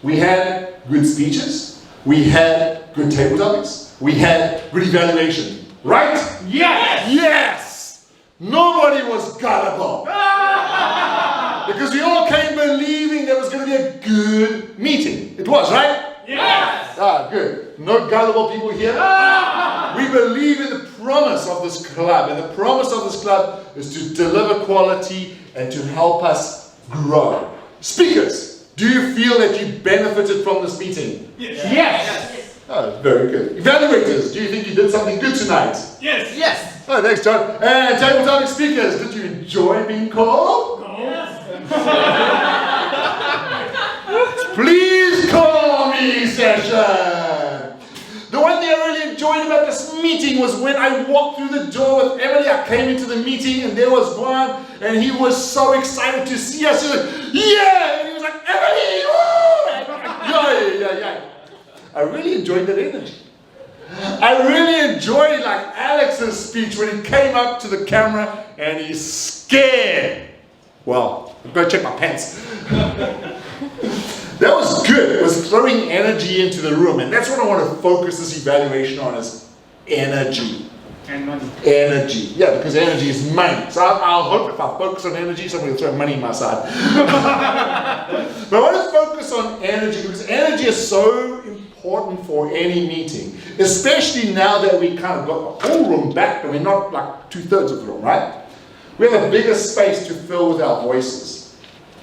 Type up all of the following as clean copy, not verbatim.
We had good speeches, we had good table topics, we had good evaluation. Right? Yes! Yes! Nobody was gullible. Because we all came believing there was going to be a good meeting. It was, right? Yes! Ah, good. No gullible people here. We believe in the promise of this club, and the promise of this club is to deliver quality and to help us grow. Speakers, do you feel that you benefited from this meeting? Yes! Yes! Oh, very good. Evaluators, do you think you did something good tonight? Yes! Yes! Oh, thanks, John. And table topic speakers, did you enjoy being called? Yes! Please call me session. The one thing I really enjoyed about this meeting was when I walked through the door with Emily. I came into the meeting and there was Juan, and he was so excited to see us. He was like, yeah! And he was like, Emily! Woo! Yeah. I really enjoyed that energy. I really enjoyed like Alex's speech when he came up to the camera and he's scared. Well, I'm going to check my pants. That was good. It was throwing energy into the room, and that's what I want to focus this evaluation on, is energy. And money. Energy. Yeah, because energy is money. So I'll hope if I focus on energy, somebody will throw money in my side. But I want to focus on energy because energy is so important for any meeting, especially now that we kind of got the whole room back and we're not like 2/3 of the room, right? We have a bigger space to fill with our voices.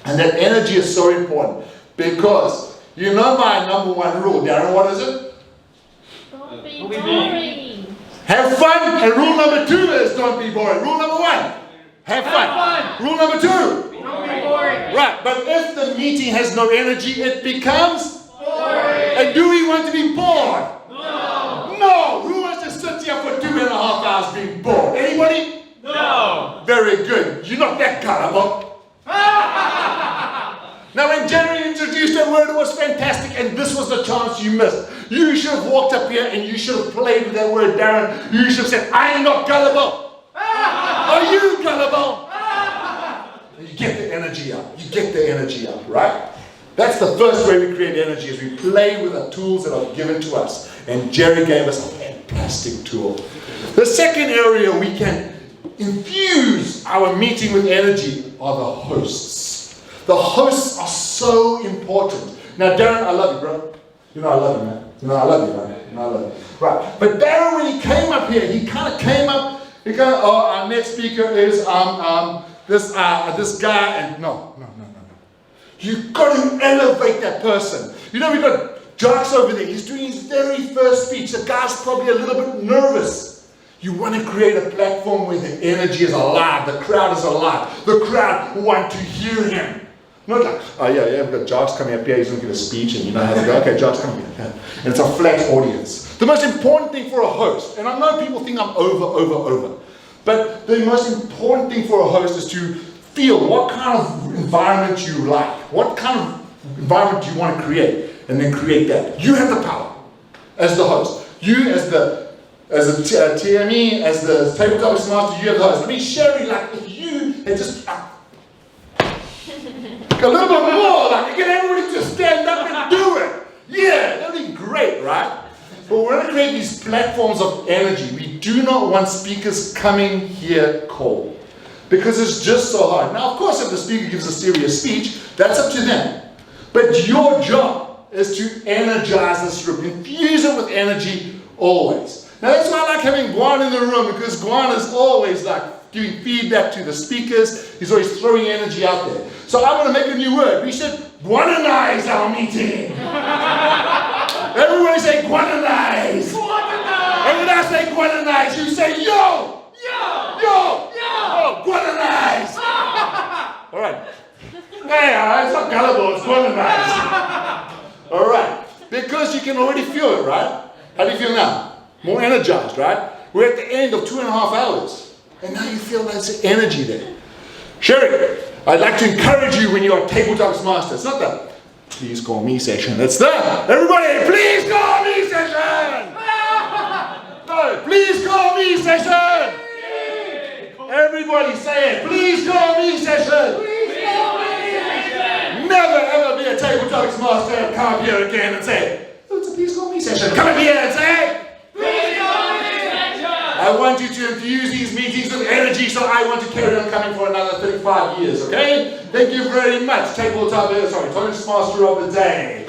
And that energy is so important because you know my number one rule, Darren, what is it? Don't be boring. Have fun, and rule number 2 is don't be boring. Rule number 1, have fun. Rule number 2, Don't be boring. right, but if the meeting has no energy, it becomes Boring. And do we want to be bored? No. No! Who wants to sit here for 2.5 hours being bored? Anybody? No! Very good. You're not that gullible. Now when Jerry introduced that word, it was fantastic, and this was the chance you missed. You should have walked up here and you should have played with that word, Darren. You should have said, I'm not gullible. Are you gullible? You get the energy up. You get the energy up, right? That's the first way we create energy, is we play with the tools that are given to us. And Jerry gave us a fantastic tool. The second area we can infuse our meeting with energy are the hosts. The hosts are so important. Now, Darren, I love you, bro. You know I love you, man. You know I love you, man. You know I love you. Right. But Darren, when he came up here, he kind of came up, he goes, oh, our next speaker is this guy, and no. You've got to elevate that person. You know, we've got Jacques over there. He's doing his very first speech. The guy's probably a little bit nervous. You want to create a platform where the energy is alive. The crowd is alive. The crowd want to hear him. Not like, oh yeah, we've got Jacques coming up here. He's going to give a speech and you know how to go. Okay, Jacques, come here. And it's a flat audience. The most important thing for a host, and I know people think I'm over. But the most important thing for a host is to feel what kind of environment you like. What kind of environment you want to create, and then create that. You have the power as the host. You as the TME, as the table topics master, you have the host. I mean, Sherry, like if you had just a little bit more, like you get everybody to stand up and do it. Yeah, that'd be great, right? But we're going to create these platforms of energy. We do not want speakers coming here cold, because it's just so hard. Now, of course, if the speaker gives a serious speech, that's up to them. But your job is to energize this room. Infuse it with energy always. Now, that's why I like having Guan in the room, because Guan is always like giving feedback to the speakers. He's always throwing energy out there. So I'm going to make a new word. We should Guananize our meeting. Everybody say Guananize. And when I say Guananize, you say yo. Oh, Guananize! All right. Hey, it's not gullible, it's Guananize. All right. Because you can already feel it, right? How do you feel now? More energized, right? We're at the end of 2.5 hours. And now you feel there's energy there. Sherry, I'd like to encourage you when you're a tabletops master. It's not the please call me session. It's the everybody, please call me session! No, please call me session! Everybody say it. Please call me session. Please call me session. Never ever be a tabletop Toastmaster, come up here again and say, oh, it's a Please Call Me session. Come up here and say, Please call me session. I want you to infuse these meetings with energy, so I want to carry on coming for another 35 years, okay? Thank you very much. Toastmaster of the day.